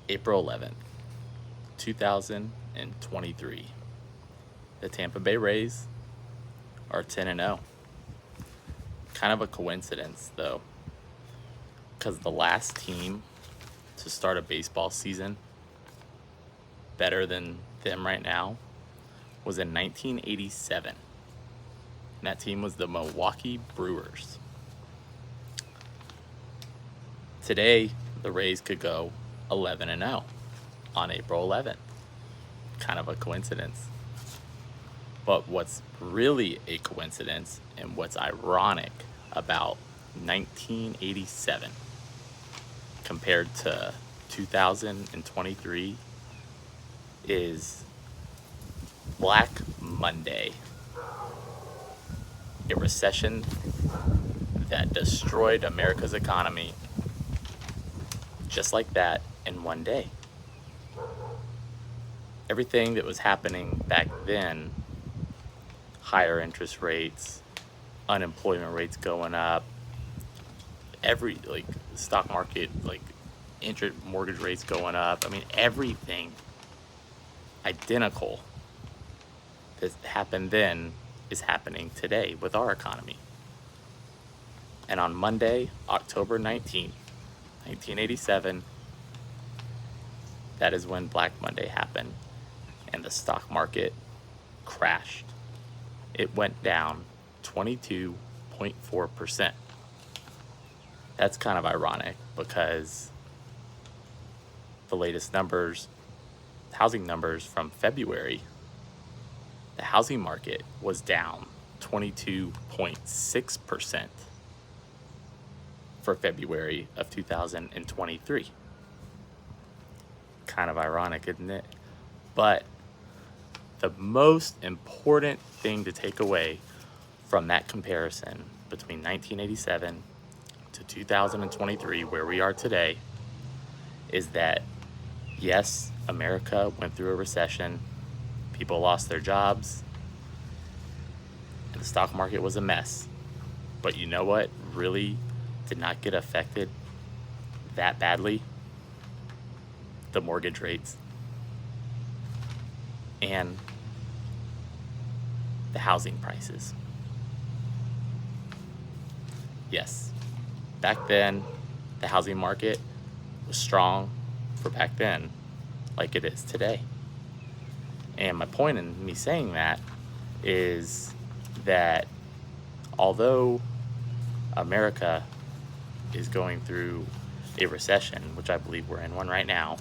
April 11th, 2023. The Tampa Bay Rays are 10-0. Kind of a coincidence, though, because the last team to start a baseball season better than them right now was in 1987. And that team was the Milwaukee Brewers. Today, the Rays could go 11-0 on April 11th. Kind of a coincidence. But what's really a coincidence and what's ironic about 1987 compared to 2023 is Black Monday, a recession that destroyed America's economy just like that in one day. Everything that was happening back then, higher interest rates, unemployment rates going up, stock market, mortgage rates going up. I mean, everything identical that happened then is happening today with our economy. And on Monday, October 19th, 1987, that is when Black Monday happened and the stock market crashed. It went down 22.4%. That's kind of ironic because the latest numbers, housing numbers from February, the housing market was down 22.6% for February of 2023. Kind of ironic, isn't it? But the most important thing to take away from that comparison between 1987 to 2023, where we are today, is that yes, America went through a recession, people lost their jobs, and the stock market was a mess. But you know what really did not get affected that badly? The mortgage rates and the housing prices. Yes, back then, the housing market was strong for back then, like it is today. And my point in me saying that is that although America is going through a recession, which I believe we're in one right now,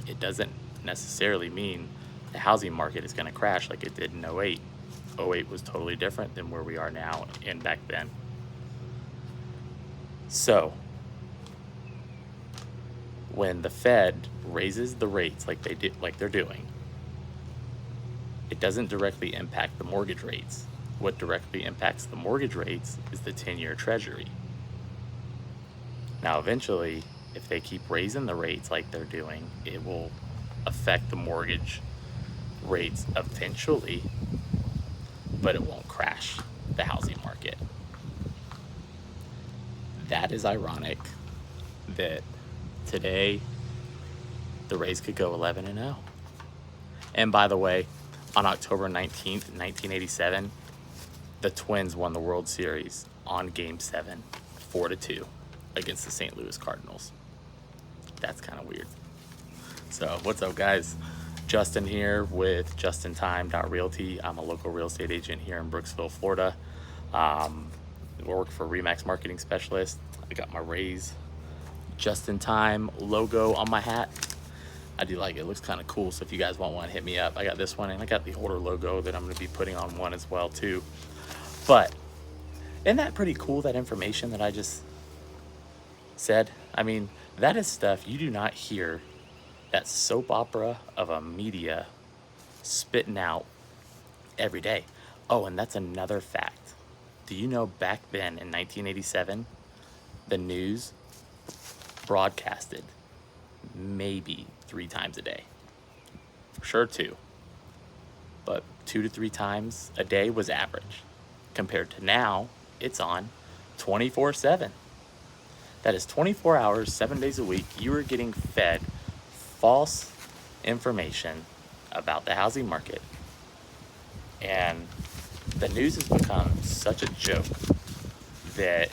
it doesn't necessarily mean the housing market is going to crash like it did in 08. 08 was totally different than where we are now and back then. So, when the Fed raises the rates like they're doing, it doesn't directly impact the mortgage rates. What directly impacts the mortgage rates is the 10-year Treasury. Now, eventually, if they keep raising the rates like they're doing, it will affect the mortgage rates eventually, but it won't crash the housing market. That is ironic that today the Rays could go 11-0. And by the way, on October 19th, 1987, the Twins won the World Series on Game 7, 4-2 against the St. Louis Cardinals. That's kind of weird. So what's up, guys? Justin here with justintime.realty. I'm a local real estate agent here in Brooksville, Florida. I work for Remax Marketing Specialist. I got my Rays Just in Time logo on my hat. I do like it. It looks kind of cool. So if you guys want one, hit me up. I got this one, and I got the older logo that I'm going to be putting on one as well too. But isn't that pretty cool, that information that I just said? I mean, that is stuff you do not hear that soap opera of a media spitting out every day. Oh, and that's another fact. Do you know back then in 1987, the news broadcasted maybe 3 times a day? For sure 2. But 2 to 3 times a day was average. Compared to now, it's on 24/7. That is 24 hours, 7 days a week. You are getting fed false information about the housing market. And the news has become such a joke that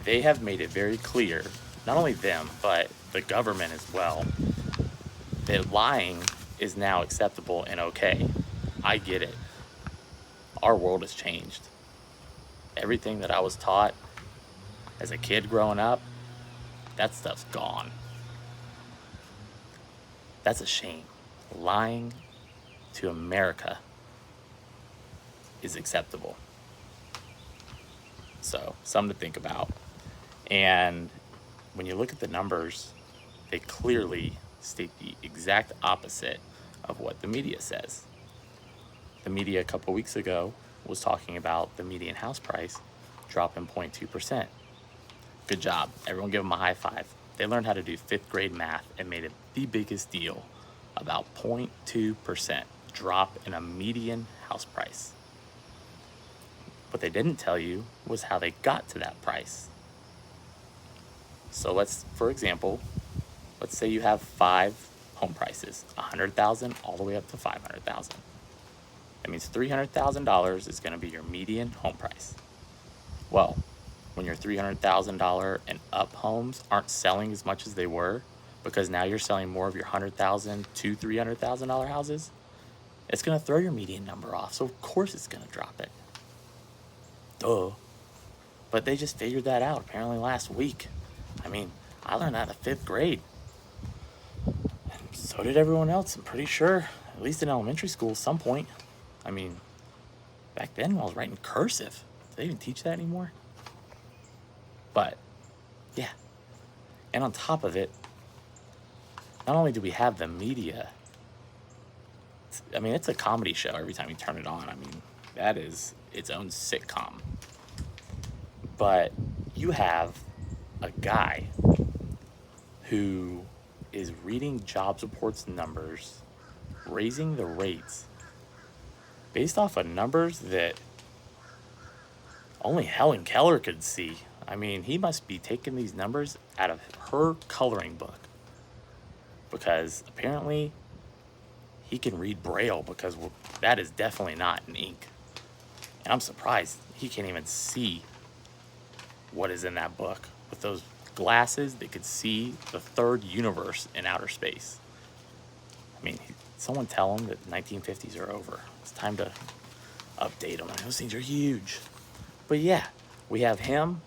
they have made it very clear, not only them, but the government as well, that lying is now acceptable and okay. I get it. Our world has changed. Everything that I was taught as a kid growing up, that stuff's gone. That's a shame. Lying to America is acceptable. So, something to think about. And when you look at the numbers, they clearly state the exact opposite of what the media says. The media a couple weeks ago was talking about the median house price dropping 0.2%. Good job. Everyone give them a high five. They learned how to do 5th grade math and made it the biggest deal about 0.2% drop in a median house price. What they didn't tell you was how they got to that price. So for example, let's say you have 5 home prices, $100,000 all the way up to $500,000. That means $300,000 is going to be your median home price. Well, when your $300,000 and up homes aren't selling as much as they were, because now you're selling more of your $100,000 to $300,000 houses, it's going to throw your median number off. So of course it's going to drop it. Duh. But they just figured that out apparently last week. I mean, I learned that in the 5th grade. And so did everyone else, I'm pretty sure, at least in elementary school at some point. I mean, back then I was writing cursive. Do they even teach that anymore? But, yeah. And on top of it, not only do we have the media, it's a comedy show every time you turn it on. I mean, that is its own sitcom. But you have a guy who is reading jobs reports numbers, raising the rates based off of numbers that only Helen Keller could see. I mean, he must be taking these numbers out of her coloring book, because apparently he can read Braille, because that is definitely not in ink. And I'm surprised he can't even see what is in that book with those glasses that could see the third universe in outer space. I mean, someone tell him that the 1950s are over. It's time to update them. Those things are huge. But yeah, we have him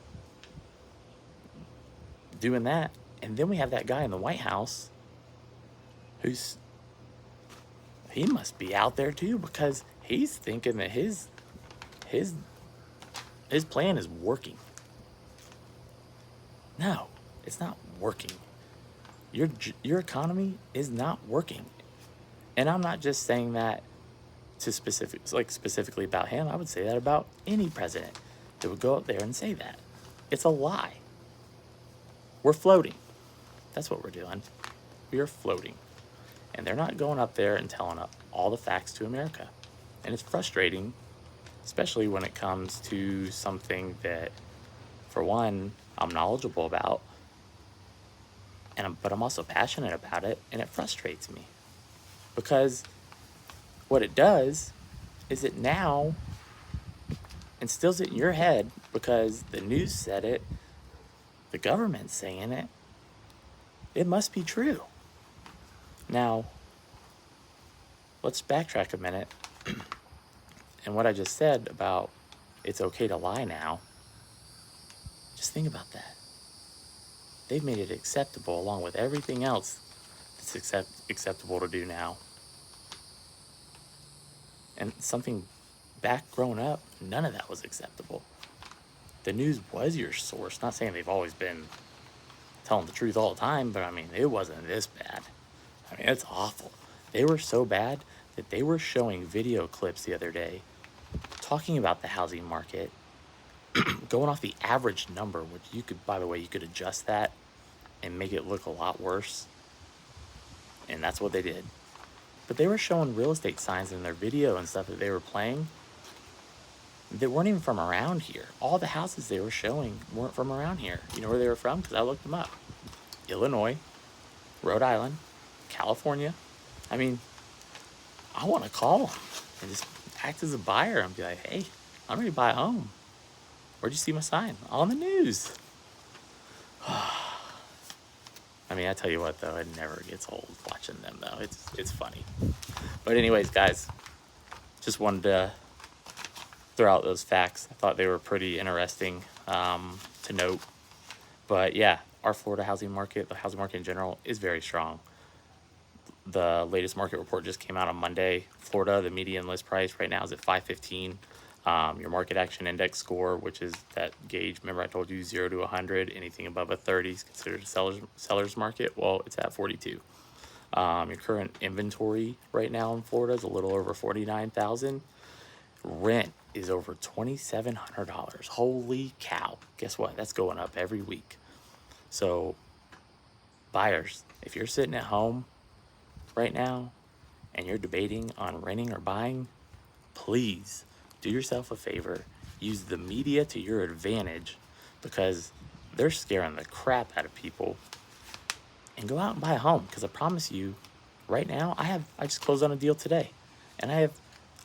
doing that. And then we have that guy in the White House he must be out there too, because he's thinking that his plan is working. No, it's not working. Your economy is not working. And I'm not just saying that specifically about him. I would say that about any president that would go up there and say that. It's a lie. We're floating. That's what we're doing. We are floating. And they're not going up there and telling all the facts to America. And it's frustrating, especially when it comes to something that, for one, I'm knowledgeable about, but I'm also passionate about it, and it frustrates me. Because what it does is it now instills it in your head, because the news said it, the government's saying it, it must be true. Now, let's backtrack a minute. And what I just said about it's okay to lie now, just think about that. They've made it acceptable along with everything else that's acceptable to do now. And something back growing up, none of that was acceptable. The news was your source. Not saying they've always been telling the truth all the time, but I mean, it wasn't this bad. I mean, it's awful. They were so bad that they were showing video clips the other day talking about the housing market, going off the average number, which you could adjust that and make it look a lot worse. And that's what they did. But they were showing real estate signs in their video and stuff that they were playing that weren't even from around here. All the houses they were showing weren't from around here. You know where they were from? Because I looked them up. Illinois, Rhode Island, California. I mean, I want to call them and just act as a buyer and be like, hey, I'm ready to buy a home. Where'd you see my sign? On the news. I mean, I tell you what, though, it never gets old watching them, though. It's funny. But anyways, guys, just wanted to throw out those facts. I thought they were pretty interesting to note. But yeah, our Florida housing market, the housing market in general, is very strong. The latest market report just came out on Monday. Florida, the median list price right now is at 515. Your market action index score, which is that gauge, remember I told you 0 to 100, anything above a 30 is considered a seller's market. Well, it's at 42. Your current inventory right now in Florida is a little over 49,000. Rent is over $2,700. Holy cow. Guess what? That's going up every week. So buyers, if you're sitting at home right now and you're debating on renting or buying, please do yourself a favor. Use the media to your advantage, because they're scaring the crap out of people. And go out and buy a home, because I promise you, right now, I just closed on a deal today, and I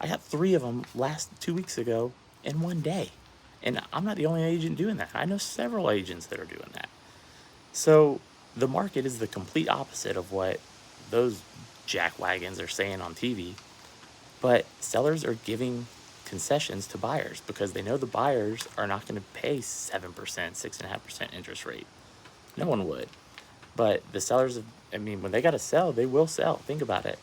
got 3 of them last 2 weeks ago in one day. And I'm not the only agent doing that. I know several agents that are doing that. So the market is the complete opposite of what those jackwagons are saying on TV. But sellers are giving concessions to buyers because they know the buyers are not going to pay 7%, 6.5% interest rate. No one would. But the sellers, I mean, when they got to sell, they will sell. Think about it.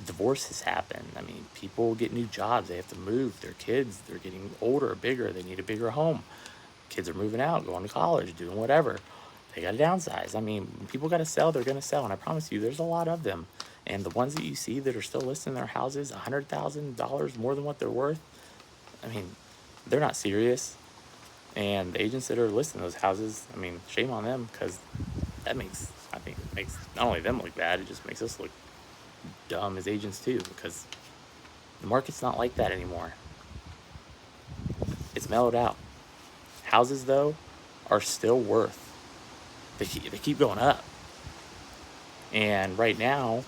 Divorces happen. I mean, people get new jobs. They have to move. Their kids, they're getting older, bigger. They need a bigger home. Kids are moving out, going to college, doing whatever. They got to downsize. I mean, when people got to sell, they're going to sell. And I promise you, there's a lot of them. And the ones that you see that are still listing their houses $100,000 more than what they're worth, I mean, they're not serious. And the agents that are listing those houses, I mean, shame on them, because I think it makes not only them look bad, it just makes us look dumb as agents too, because the market's not like that anymore. It's mellowed out. Houses, though, are still worth. They keep going up. And right now,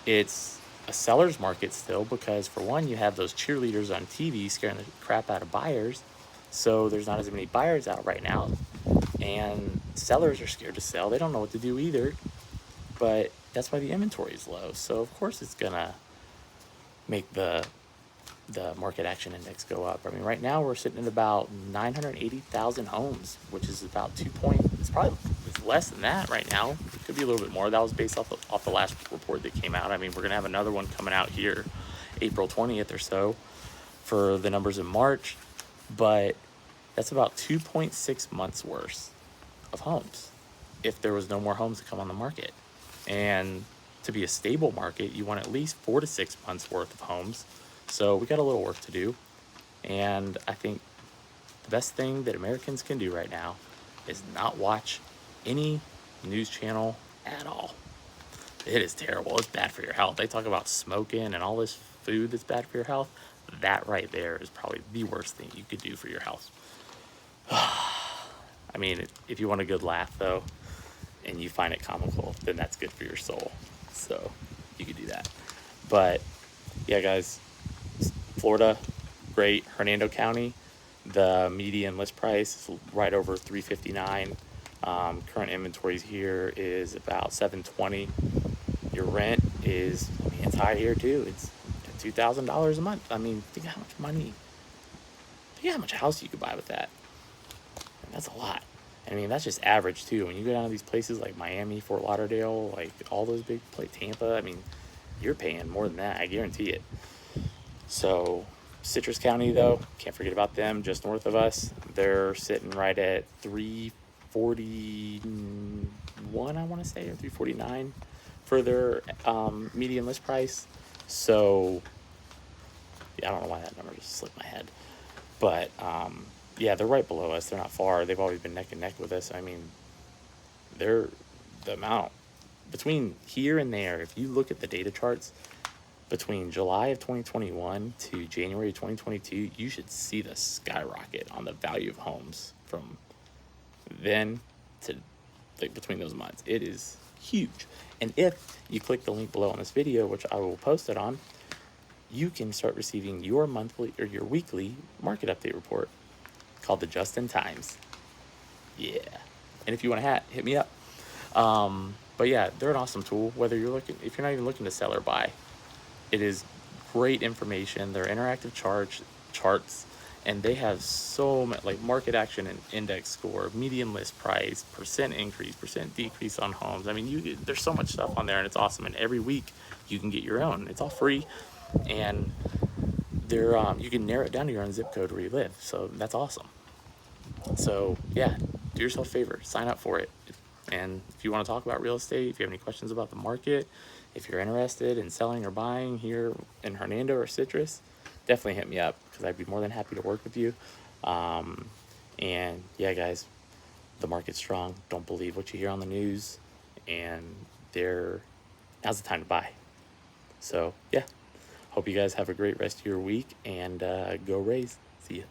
it's a seller's market still, because for one, you have those cheerleaders on TV scaring the crap out of buyers. So there's not as many buyers out right now. And sellers are scared to sell. They don't know what to do either. But that's why the inventory is low. So of course it's gonna make the market action index go up. I mean, right now we're sitting at about 980,000 homes, which is about it's less than that right now. It could be a little bit more. That was based off the last report that came out. I mean, we're gonna have another one coming out here April 20th or so for the numbers in March, but that's about 2.6 months worth of homes if there was no more homes to come on the market. And to be a stable market, you want at least 4 to 6 months worth of homes. So we got a little work to do. And I think the best thing that Americans can do right now is not watch any news channel at all. It is terrible. It's bad for your health. They talk about smoking and all this food that's bad for your health. That right there is probably the worst thing you could do for your health. I mean, if you want a good laugh, though, and you find it comical, then that's good for your soul. So you could do that. But yeah, guys, Florida, great. Hernando County, the median list price is right over $359. Current inventories here is about $720. Your rent is, I mean, it's high here too. It's $2,000 a month. I mean, think how much house you could buy with that. And that's a lot. I mean, that's just average too. When you go down to these places like Miami, Fort Lauderdale, like all those big places, Tampa, I mean, you're paying more than that. I guarantee it. So Citrus County, though, can't forget about them, just north of us. They're sitting right at 341, I want to say, or 349 for their median list price. So yeah, I don't know why that number just slipped my head. But yeah, they're right below us. They're not far. They've always been neck and neck with us. I mean, they're the amount between here and there. If you look at the data charts between July of 2021 to January of 2022, you should see the skyrocket on the value of homes from then to like between those months. It is huge. And if you click the link below on this video, which I will post it on, you can start receiving your monthly or your weekly market update report called the Just in Times. Yeah. And if you want a hat, hit me up. But yeah, they're an awesome tool. Whether you're looking, if you're not even looking to sell or buy, it is great information. They're interactive charts, and they have so much like market action and index score, median list price, percent increase, percent decrease on homes. I mean, there's so much stuff on there, and it's awesome. And every week you can get your own. It's all free, and they're you can narrow it down to your own zip code where you live. So that's awesome. So yeah, do yourself a favor, sign up for it. And if you want to talk about real estate, if you have any questions about the market, if you're interested in selling or buying here in Hernando or Citrus, definitely hit me up because I'd be more than happy to work with you. And yeah, guys, the market's strong. Don't believe what you hear on the news, and now's the time to buy. So yeah, hope you guys have a great rest of your week, and go Rays. See ya.